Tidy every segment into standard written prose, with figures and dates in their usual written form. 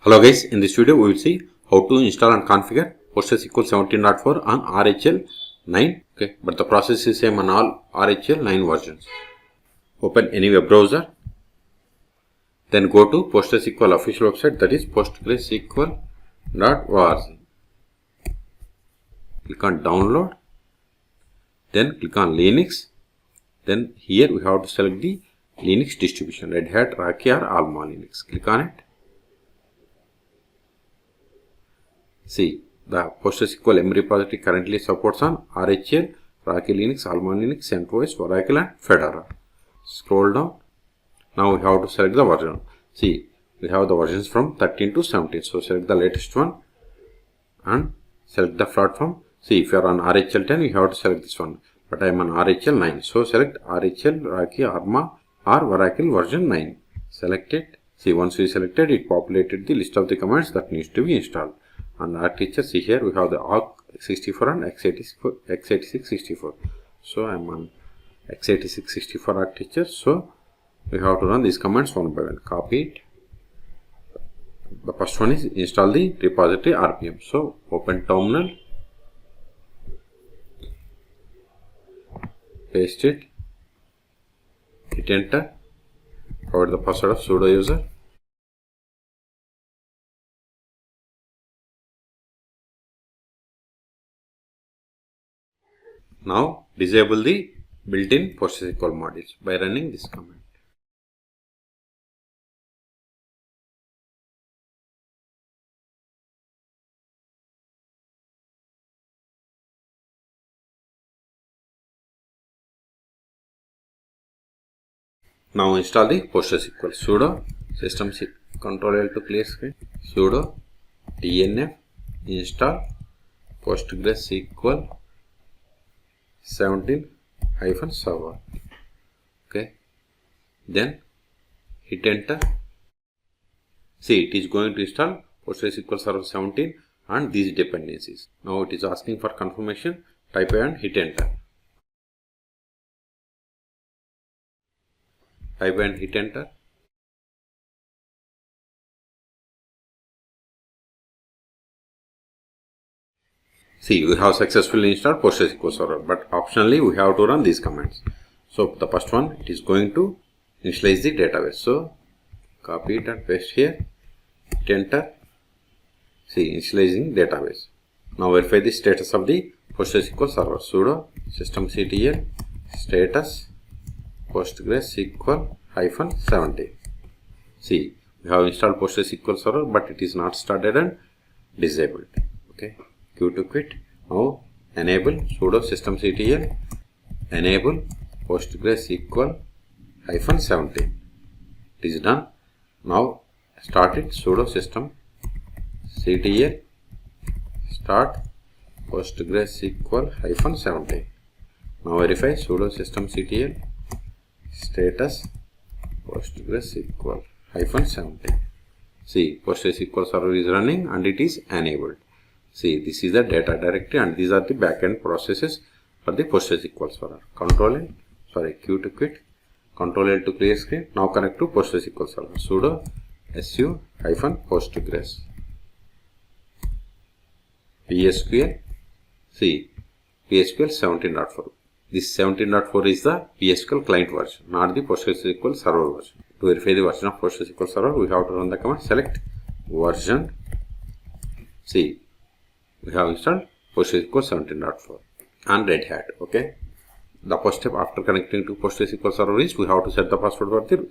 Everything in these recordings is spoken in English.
Hello guys, in this video we will see how to install and configure PostgreSQL 17.4 on RHEL 9. Okay, but the process is same on all RHEL 9 versions. Open any web browser, then go to PostgreSQL official website, that is postgresql.org. Click on download, then click on Linux. Then here we have to select the Linux distribution, Red Hat, RHEL or Alma Linux. Click on it. See, the PostgreSQL M repository currently supports on RHEL, RHEL Linux, Alma Linux, CentOS, Oracle and Fedora. Scroll down. Now we have to select the version. See, we have the versions from 13 to 17. So select the latest one and select the platform. See, if you are on RHEL 10, you have to select this one. But I am on RHEL 9. So select RHEL, RHEL, Arma or Oracle version 9. Select it. See, once we selected, it populated the list of the commands that needs to be installed. And architecture, see here we have the AUG64 and x86-64. So I am on x86-64 architecture. So we have to run these commands one by one. Copy it. The first one is install the repository RPM. So open terminal, paste it, hit enter, provide the password of sudo user. Now disable the built-in PostgreSQL modules by running this command. Now install the PostgreSQL. Sudo system control L to clear screen. Sudo dnf install PostgreSQL 17-server. Okay, then hit enter. See, it is going to install PostgreSQL Server 17 and these dependencies. Now it is asking for confirmation. Type and hit enter. Type and hit enter. See, we have successfully installed PostgreSQL Server, but optionally we have to run these commands. So the first one, it is going to initialize the database. So copy it and paste here. Hit enter. See, initializing database. Now verify the status of the PostgreSQL Server. Sudo systemctl status PostgreSQL -17. See, we have installed PostgreSQL Server, but it is not started and disabled. Okay. Q to quit. Now enable sudo systemctl enable PostgreSQL -17. It is done. Now start it. Sudo systemctl start PostgreSQL -17. Now verify sudo systemctl status PostgreSQL -17. See, PostgreSQL Server is running and it is enabled. See, this is the data directory and these are the backend processes for the PostgreSQL Server. Q to quit, Control L to clear screen. Now connect to PostgreSQL Server. Sudo su-postgres psql. See, PSQL 17.4. This 17.4 is the PSQL client version, not the PostgreSQL Server version. To verify the version of PostgreSQL Server, we have to run the command select version. See, we have installed PostgreSQL 17.4 and Red Hat. Okay. The first step after connecting to PostgreSQL Server is we have to set the password for the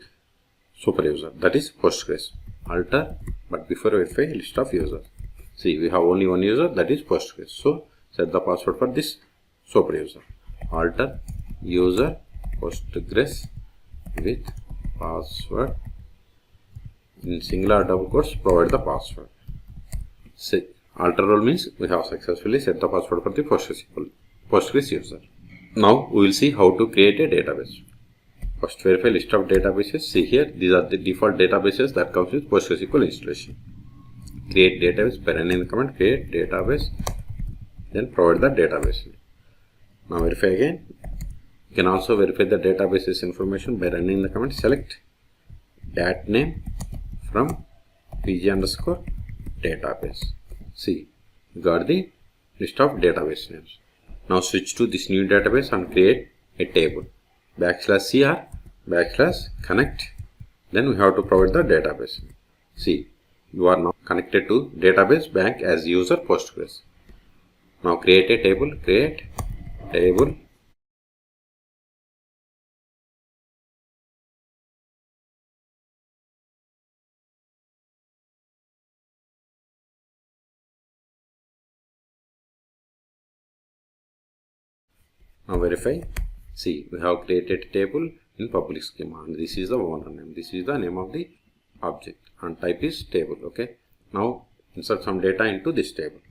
super user, that is Postgres. Alter, but before verify list of users. See, we have only one user, that is Postgres. So set the password for this super user. Alter user Postgres with password in singular double quotes. Provide the password. See, alter role means we have successfully set the password for the Postgres user. Now we will see how to create a database. First, verify list of databases. See here, these are the default databases that comes with PostgreSQL installation. Create database by running the command create database, then provide the database. Now verify again. You can also verify the database's information by running the command select dat name from pg underscore database. See, we got the list of database names. Now switch to this new database and create a table. /cr /connect. Then we have to provide the database. See, you are now connected to database bank as user Postgres. Now create a table. Create table. Now verify. See, we have created a table in public schema, and this is the owner name. This is the name of the object, and type is table. Okay. Now insert some data into this table.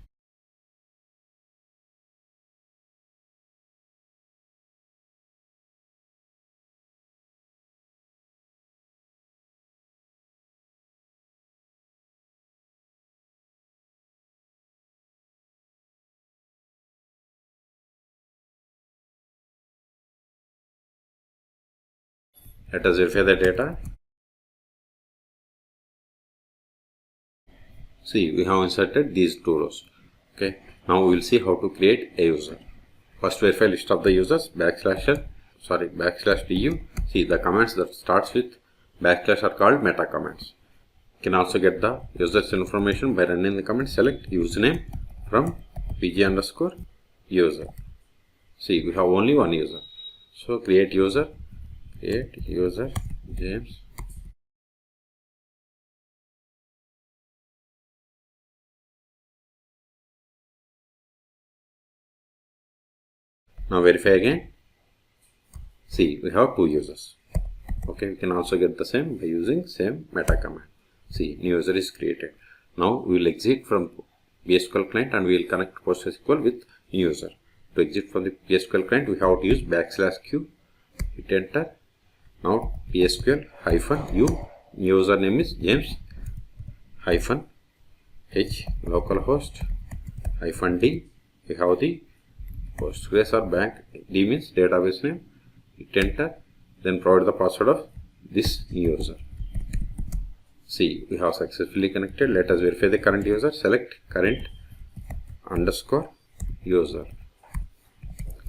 Let us verify the data. See, we have inserted these two rows. Okay. Now we will see how to create a user. First verify list of the users /du. See, the commands that starts with / are called meta commands. You can also get the user's information by running the command select username from pg underscore user. See, we have only one user. So create user James. Now verify again. See, we have two users. Okay, we can also get the same by using same meta command. See, new user is created. Now we will exit from PSQL client and we will connect PostgreSQL with new user. To exit from the PSQL client, we have to use /q. Hit enter. Now PSQL -u. New user name is James -h localhost -d. We have the Postgres or bank. D means database name. Hit enter. Then provide the password of this new user. See, we have successfully connected. Let us verify the current user. Select current underscore user.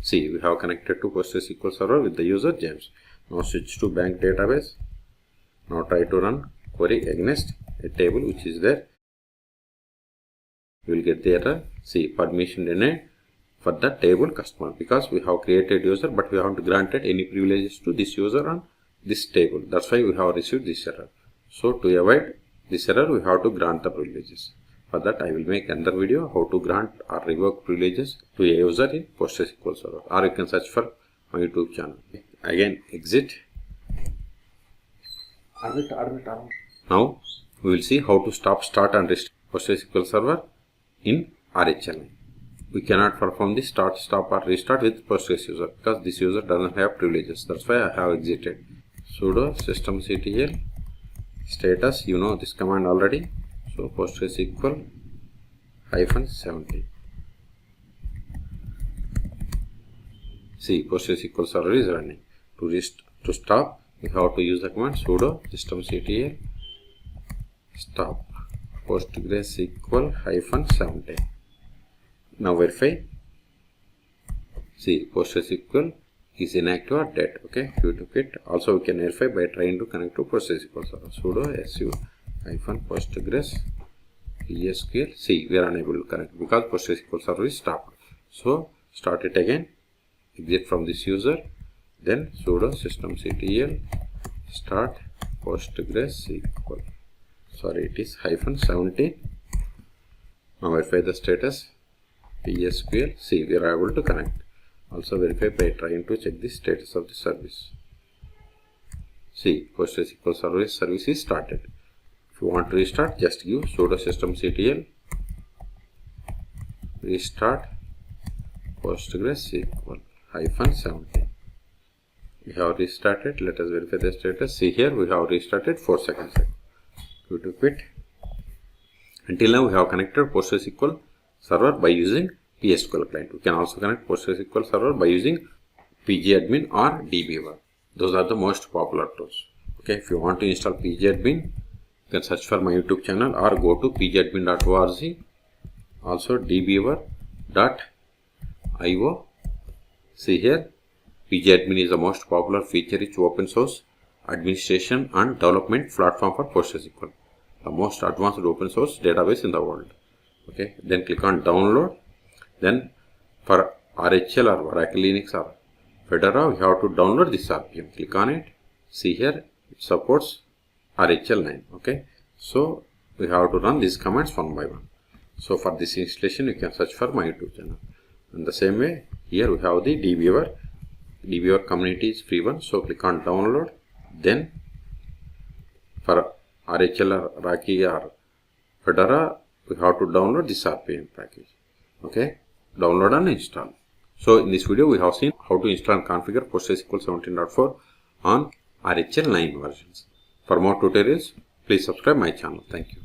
See, we have connected to PostgreSQL server with the user James. Now switch to bank database. Now try to run query against a table which is there. We will get the error. See, permission denied for the table customer, because we have created user but we haven't granted any privileges to this user on this table. That's why we have received this error. So to avoid this error, we have to grant the privileges. For that, I will make another video how to grant or revoke privileges to a user in PostgreSQL server, or you can search for my YouTube channel. Again, exit. Now we will see how to start and restart PostgreSQL server in RHEL. We cannot perform the start, stop or restart with Postgres user because this user doesn't have privileges. That's why I have exited. Sudo systemctl status, you know this command already. So PostgreSQL -17. See, PostgreSQL server is running. To stop, we have to use the command sudo systemctl stop PostgreSQL -17. Now verify. See, PostgreSQL is inactive or dead. Okay, if you took it. Also, we can verify by trying to connect to PostgreSQL server. Sudo su -postgres psql. See, we are unable to connect because PostgreSQL server is stopped. So start it again. Exit from this user. Then sudo systemctl start PostgreSQL. Sorry, it is -17. Now verify the status. PSQL. See, we are able to connect. Also verify by trying to check the status of the service. See, PostgreSQL service is started. If you want to restart, just give sudo systemctl restart PostgreSQL -17. We have restarted. Let us verify the status. See here, we have restarted 4 seconds ago. Go to quit. Until now, we have connected PostgreSQL server by using PSQL client. We can also connect PostgreSQL server by using pgadmin or dbeaver. Those are the most popular tools. Okay, if you want to install pgadmin, You can search for my YouTube channel or go to pgadmin.org, also dbeaver.io. See here, pgadmin is the most popular feature-rich open source administration and development platform for PostgreSQL, the most advanced open source database in the world. Okay, then click on download. Then for RHEL or Oracle Linux or Fedora, we have to download this RPM. Click on it. See here, it supports RHEL 9. Okay, so we have to run these commands one by one. So for this installation, you can search for my YouTube channel. In the same way, here we have the dbeaver. dbeaver community is free one. So click on download. Then for RHEL or Rocky or Fedora, we have to download this RPM package. Okay, download and install. So in this video, we have seen how to install and configure PostgreSQL 17.4 on RHEL 9 versions. For more tutorials, please subscribe my channel. Thank you.